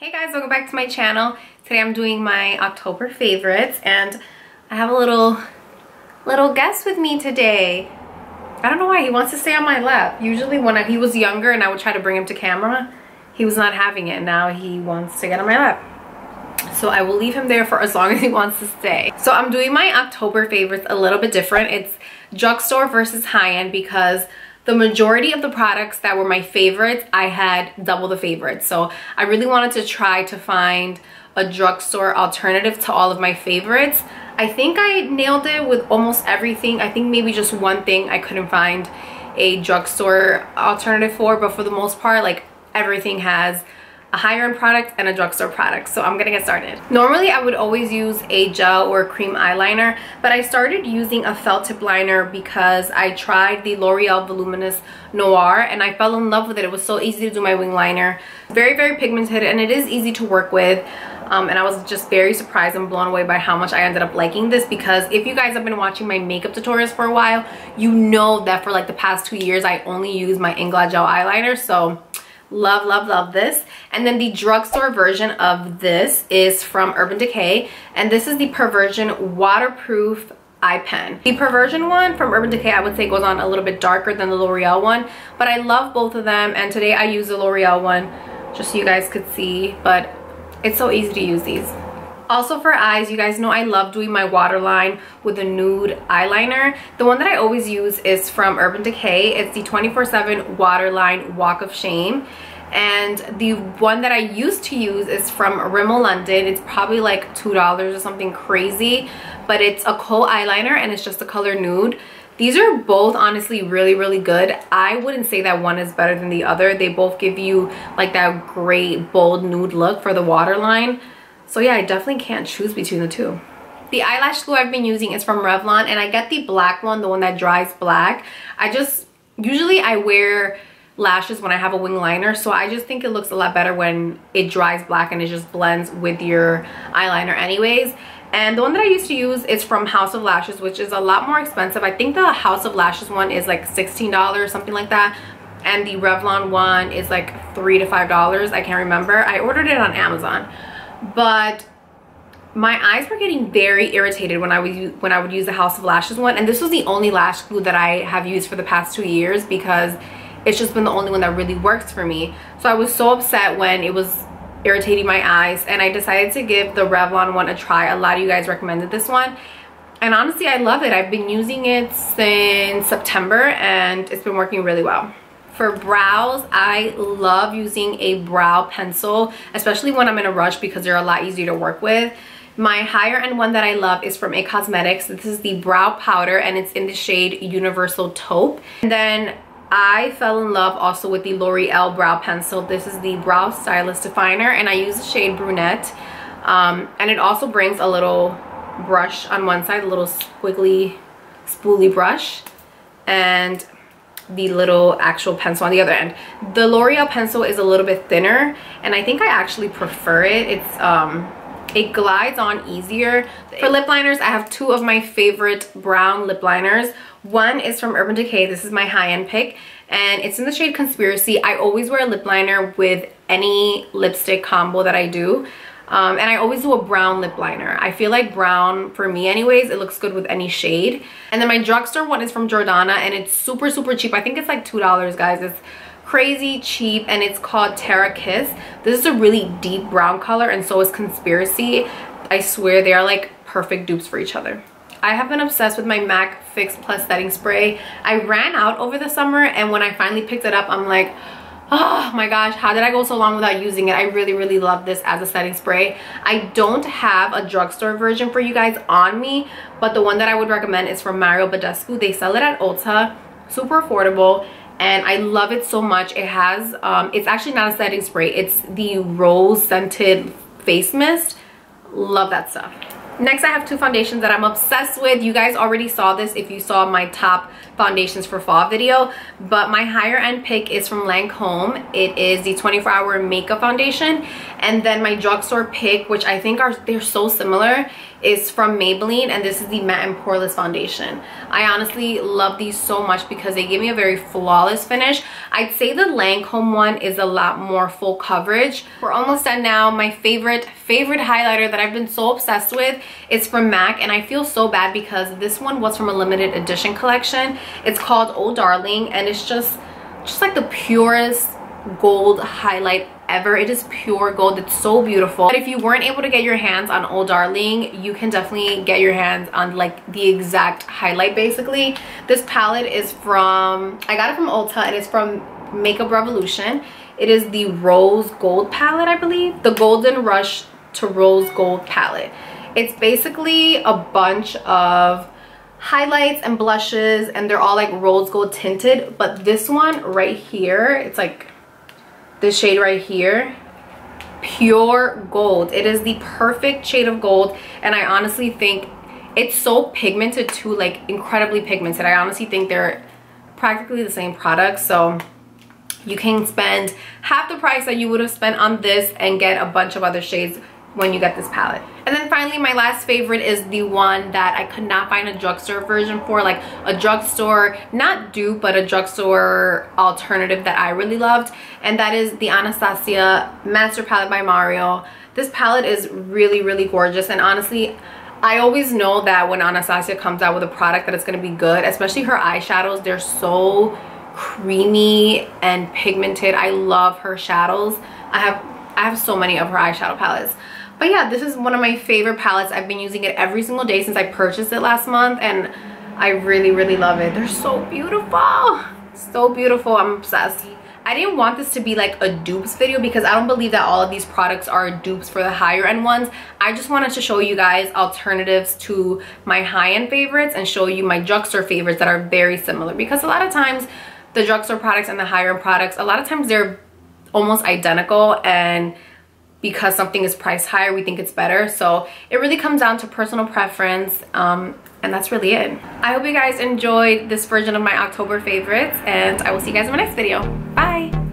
Hey guys, welcome back to my channel. Today I'm doing my October favorites and I have a little guest with me today. I don't know why he wants to stay on my lap. Usually when he was younger and I would try to bring him to camera, he was not having it. Now he wants to get on my lap. So I will leave him there for as long as he wants to stay. So I'm doing my October favorites a little bit different. It's drugstore versus high-end because the majority of the products that were my favorites, I had double the favorites. So I really wanted to try to find a drugstore alternative to all of my favorites. I think I nailed it with almost everything. I think maybe just one thing I couldn't find a drugstore alternative for, but for the most part, like everything has a higher end product and a drugstore product. So I'm gonna get started. Normally I would always use a gel or cream eyeliner, but I started using a felt tip liner because I tried the L'Oreal Voluminous Noir and I fell in love with it. It was so easy to do my wing liner. Very pigmented and it is easy to work with. And I was just very surprised and blown away by how much I ended up liking this, because if you guys have been watching my makeup tutorials for a while, you know that for like the past 2 years I only use my Inglot gel eyeliner. So love this. And then the drugstore version of this is from Urban Decay, and this is the Perversion waterproof eye pen. The Perversion one from Urban Decay I would say goes on a little bit darker than the L'Oreal one, but I love both of them, and today I use the L'Oreal one just so you guys could see, but it's so easy to use these. Also for eyes, you guys know I love doing my waterline with a nude eyeliner. The one that I always use is from Urban Decay. It's the 24/7 Waterline Walk of Shame. And the one that I used to use is from RIMMEL London. It's probably like $2 or something crazy, but it's a kohl eyeliner and it's just the color nude. These are both honestly really good. I wouldn't say that one is better than the other. They both give you like that great bold nude look for the waterline. So yeah, I definitely can't choose between the two. The eyelash glue I've been using is from Revlon, and I get the black one, the one that dries black. Usually I wear lashes when I have a wing liner, so I just think it looks a lot better when it dries black and it just blends with your eyeliner anyways. And the one that I used to use is from House of Lashes, which is a lot more expensive. I think the House of Lashes one is like $16, something like that. And the Revlon one is like $3 to $5. I can't remember. I ordered it on Amazon. But my eyes were getting very irritated when I would use the House of Lashes one, and this was the only lash glue that I have used for the past 2 years because it's just been the only one that really works for me. So I was so upset when it was irritating my eyes, and I decided to give the Revlon one a try. A lot of you guys recommended this one, and honestly I love it. I've been using it since September and it's been working really well. For brows, I love using a brow pencil, especially when I'm in a rush because they're a lot easier to work with. My higher end one that I love is from IT Cosmetics. This is the brow powder and it's in the shade Universal Taupe. And then I fell in love also with the L'Oreal brow pencil. This is the Brow Stylist Definer and I use the shade Brunette. And it also brings a little brush on one side, a little squiggly spoolie brush, and the little actual pencil on the other end. The L'Oreal pencil is a little bit thinner and I think I actually prefer it. It glides on easier. For lip liners, I have two of my favorite brown lip liners. One is from Urban Decay. This is my high-end pick and it's in the shade Conspiracy. I always wear a lip liner with any lipstick combo that I do. And I always do a brown lip liner. I feel like brown, for me anyways, it looks good with any shade. And then my drugstore one is from Jordana and it's super cheap. I think it's like $2, guys. It's crazy cheap and it's called TERRA Kiss. This is a really deep brown color and so is Conspiracy. I swear they are like perfect dupes for each other. I have been obsessed with my MAC Fix Plus setting spray. I ran out over the summer and when I finally picked it up, I'm like, oh my gosh, how did I go so long without using it? I really love this as a setting spray. I don't have a drugstore version for you guys on me, but the one that I would recommend is from BADESCU. They sell it at Ulta, super affordable, and I love it so much. It has, it's actually not a setting spray, it's the rose scented face mist. Love that stuff. Next, I have two foundations that I'm obsessed with. You guys already saw this if you saw my top foundations for fall video, but my higher end pick is from Lancome. It is the 24-hour makeup foundation, and then my drugstore pick, which I think they're so similar, is from Maybelline, and this is the matte and poreless foundation. I honestly love these so much because they give me a very flawless finish. I'd say the Lancome one is a lot more full coverage. We're almost done now. My favorite highlighter that I've been so obsessed with is from MAC, and I feel so bad because this one was from a limited edition collection. It's called Oh Darling, and it's just like the purest gold highlight ever. It is pure gold. It's so beautiful. But if you weren't able to get your hands on Oh Darling, you can definitely get your hands on like the exact highlight. Basically, this palette is from, I got it from Ulta, and it's from Makeup Revolution. It is the Rose Gold palette, I believe, the Golden Rush to Rose Gold palette. It's basically a bunch of highlights and blushes, and they're all like rose gold tinted, but this one right here, it's like this shade right here, pure gold. It is the perfect shade of gold, and I honestly think it's so pigmented too, like incredibly pigmented. I honestly think they're practically the same product, so you can spend half the price that you would have spent on this and get a bunch of other shades when you get this palette. And then finally, my last favorite is the one that I could not find a drugstore version for, like a drugstore, not dupe, but a drugstore alternative that I really loved, and that is the Anastasia Master Palette by Mario. This palette is really, really gorgeous, and honestly, I always know that when Anastasia comes out with a product that it's gonna be good, especially her eyeshadows. They're so creamy and pigmented. I love her shadows. I have so many of her eyeshadow palettes. But yeah, this is one of my favorite palettes. I've been using it every single day since I purchased it last month, and I really, really love it. They're so beautiful. So beautiful. I'm obsessed. I didn't want this to be like a dupes video because I don't believe that all of these products are dupes for the higher end ones. I just wanted to show you guys alternatives to my high-end favorites and show you my drugstore favorites that are very similar, because a lot of times the drugstore products and the higher end products, a lot of times they're almost identical, and because something is priced higher, we think it's better. So it really comes down to personal preference, and that's really it. I hope you guys enjoyed this version of my October favorites, and I will see you guys in my next video. Bye!